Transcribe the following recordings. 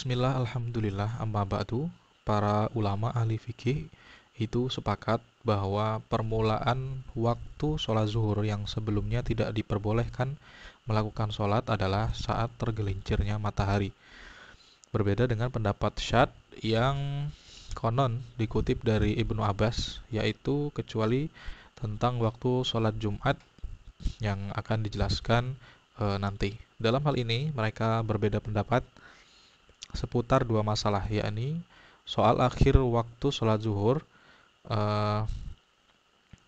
Bismillah, alhamdulillah, amma ba'du. Para ulama ahli fikih itu sepakat bahwa permulaan waktu sholat zuhur yang sebelumnya tidak diperbolehkan melakukan sholat adalah saat tergelincirnya matahari. Berbeda dengan pendapat Syad yang konon dikutip dari Ibnu Abbas, yaitu kecuali tentang waktu sholat Jumat yang akan dijelaskan nanti. Dalam hal ini mereka berbeda pendapat seputar dua masalah, yakni soal akhir waktu sholat zuhur eh,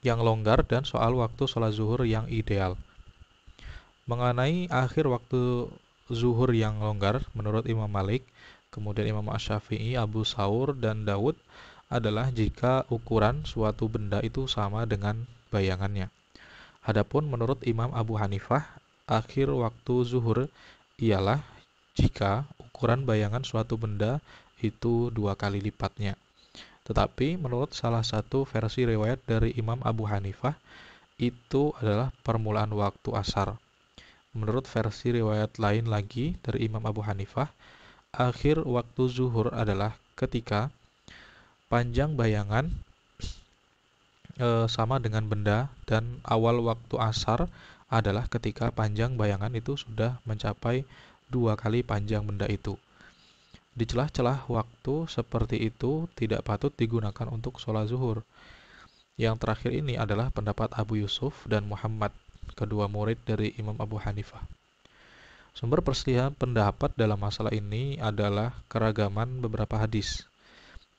yang longgar dan soal waktu sholat zuhur yang ideal. Mengenai akhir waktu zuhur yang longgar, menurut Imam Malik, kemudian Imam Asy-Syafi'i, Abu Saur, dan Daud adalah jika ukuran suatu benda itu sama dengan bayangannya. Adapun menurut Imam Abu Hanifah, akhir waktu zuhur ialah jika ukuran bayangan suatu benda itu dua kali lipatnya. Tetapi menurut salah satu versi riwayat dari Imam Abu Hanifah, itu adalah permulaan waktu asar. Menurut versi riwayat lain lagi dari Imam Abu Hanifah, akhir waktu zuhur adalah ketika panjang bayangan sama dengan benda, dan awal waktu asar adalah ketika panjang bayangan itu sudah mencapai dua kali panjang benda itu. Di celah-celah waktu seperti itu tidak patut digunakan untuk sholat zuhur. Yang terakhir ini adalah pendapat Abu Yusuf dan Muhammad, kedua murid dari Imam Abu Hanifah. Sumber perselisihan pendapat dalam masalah ini adalah keragaman beberapa hadis.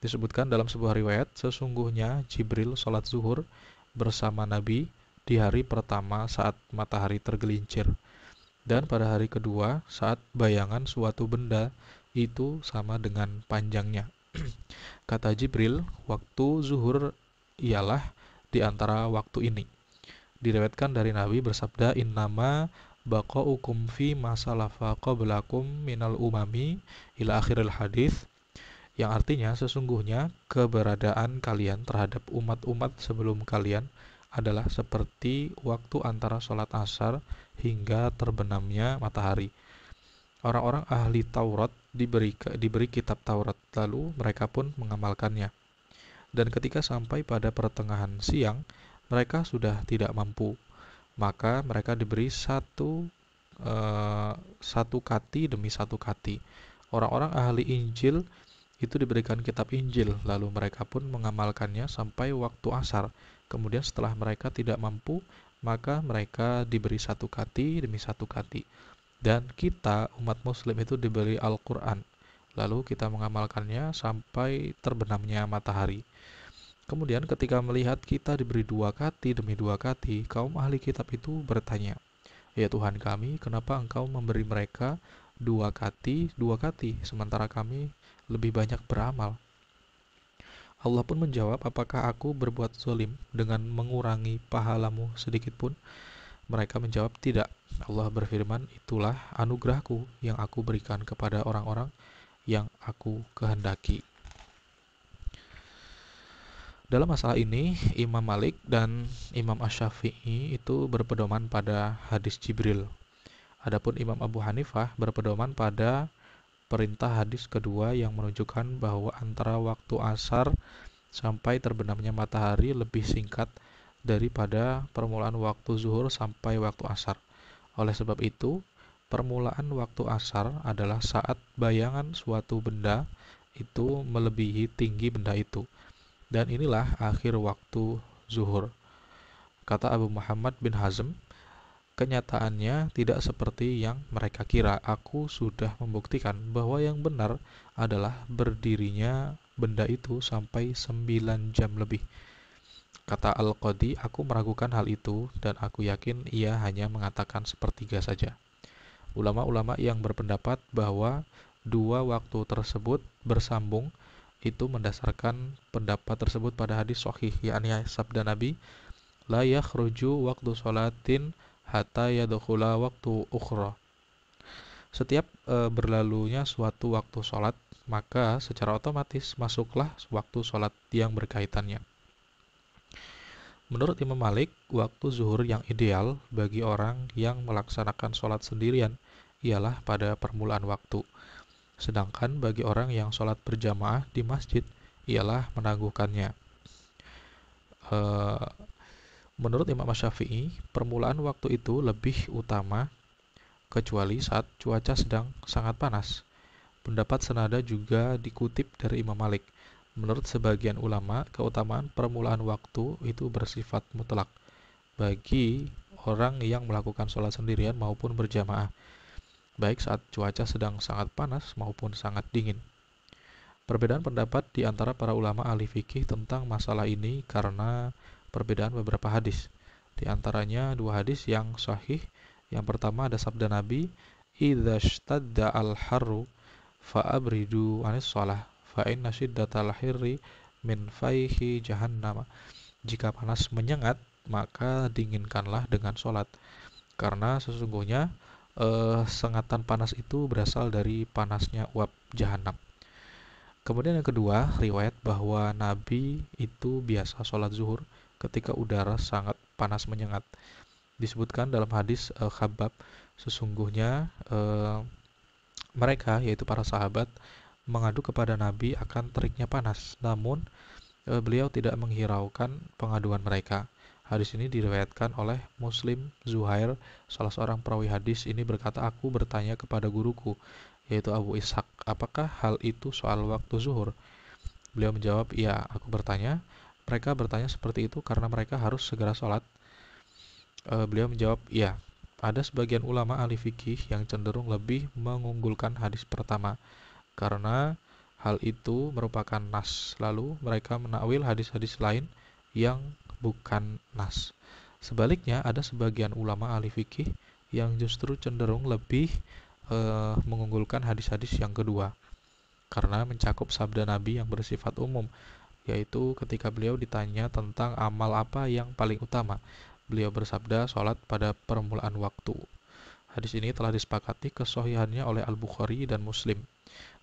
Disebutkan dalam sebuah riwayat, sesungguhnya Jibril sholat zuhur bersama Nabi di hari pertama saat matahari tergelincir, dan pada hari kedua saat bayangan suatu benda itu sama dengan panjangnya. Kata Jibril, waktu zuhur ialah di antara waktu ini. Diriwayatkan dari Nabi bersabda, innama baqaukum fi masalafa qablakum minal umami ila akhiril hadis, yang artinya sesungguhnya keberadaan kalian terhadap umat-umat sebelum kalian adalah seperti waktu antara sholat asar hingga terbenamnya matahari. Orang-orang ahli Taurat diberi kitab Taurat, lalu mereka pun mengamalkannya. Dan ketika sampai pada pertengahan siang, mereka sudah tidak mampu. Maka mereka diberi satu kati demi satu kati. Orang-orang ahli Injil itu diberikan kitab Injil, lalu mereka pun mengamalkannya sampai waktu asar. Kemudian setelah mereka tidak mampu, maka mereka diberi satu kati demi satu kati. Dan kita, umat muslim itu diberi Al-Quran, lalu kita mengamalkannya sampai terbenamnya matahari. Kemudian ketika melihat kita diberi dua kati demi dua kati, kaum ahli kitab itu bertanya, ya Tuhan kami, kenapa engkau memberi mereka dua kati, sementara kami lebih banyak beramal? Allah pun menjawab, apakah aku berbuat zalim dengan mengurangi pahalamu sedikit pun? Mereka menjawab, tidak. Allah berfirman, itulah anugerahku yang aku berikan kepada orang-orang yang aku kehendaki. Dalam masalah ini, Imam Malik dan Imam Asy-Syafi'i itu berpedoman pada hadis Jibril. Adapun Imam Abu Hanifah berpedoman pada perintah hadis kedua yang menunjukkan bahwa antara waktu asar sampai terbenamnya matahari lebih singkat daripada permulaan waktu zuhur sampai waktu asar. Oleh sebab itu, permulaan waktu asar adalah saat bayangan suatu benda itu melebihi tinggi benda itu. Dan inilah akhir waktu zuhur. Kata Abu Muhammad bin Hazm, kenyataannya tidak seperti yang mereka kira. Aku sudah membuktikan bahwa yang benar adalah berdirinya benda itu sampai 9 jam lebih. Kata Al-Qadi, aku meragukan hal itu dan aku yakin ia hanya mengatakan sepertiga saja. Ulama-ulama yang berpendapat bahwa dua waktu tersebut bersambung itu mendasarkan pendapat tersebut pada hadis sahih, yakni sabda Nabi, la yakhruju waktu sholatin hatta yadkhula waktu ukhra. Setiap berlalunya suatu waktu sholat, maka secara otomatis masuklah waktu sholat yang berkaitannya. Menurut Imam Malik, waktu zuhur yang ideal bagi orang yang melaksanakan sholat sendirian ialah pada permulaan waktu. sedangkan bagi orang yang sholat berjamaah di masjid ialah menangguhkannya. Eh, Menurut Imam Syafi'i, permulaan waktu itu lebih utama kecuali saat cuaca sedang sangat panas. Pendapat senada juga dikutip dari Imam Malik. Menurut sebagian ulama, keutamaan permulaan waktu itu bersifat mutlak bagi orang yang melakukan sholat sendirian maupun berjamaah, baik saat cuaca sedang sangat panas maupun sangat dingin. Perbedaan pendapat di antara para ulama ahli fikih tentang masalah ini karena perbedaan beberapa hadis. Di antaranya dua hadis yang sahih. Yang pertama ada sabda Nabi, "Idza shtadda al-harru fa'abridu 'anis shalah, fa inna shiddatal harri min fayhi jahannam." Jika panas menyengat, maka dinginkanlah dengan sholat. Karena sesungguhnya sengatan panas itu berasal dari panasnya uap jahanam. Kemudian yang kedua, riwayat bahwa Nabi itu biasa sholat zuhur ketika udara sangat panas menyengat. Disebutkan dalam hadis Khabbab, sesungguhnya mereka, yaitu para sahabat, mengadu kepada Nabi akan teriknya panas. Namun, beliau tidak menghiraukan pengaduan mereka. Hadis ini diriwayatkan oleh Muslim Zuhair, salah seorang perawi hadis ini berkata, "Aku bertanya kepada guruku, yaitu Abu Ishaq, apakah hal itu soal waktu zuhur?" Beliau menjawab, "Iya, aku bertanya." Mereka bertanya seperti itu karena mereka harus segera sholat. Beliau menjawab, "Iya." Ada sebagian ulama ahli fikih yang cenderung lebih mengunggulkan hadis pertama karena hal itu merupakan nas. Lalu mereka menakwil hadis-hadis lain yang bukan nas. Sebaliknya, ada sebagian ulama ahli fikih yang justru cenderung lebih mengunggulkan hadis-hadis yang kedua karena mencakup sabda Nabi yang bersifat umum, yaitu ketika beliau ditanya tentang amal apa yang paling utama, beliau bersabda sholat pada permulaan waktu. Hadis ini telah disepakati kesohihannya oleh Al-Bukhari dan Muslim.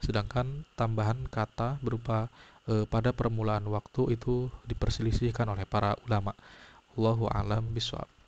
Sedangkan tambahan kata berupa pada permulaan waktu itu diperselisihkan oleh para ulama. Allahu a'lam bishawab.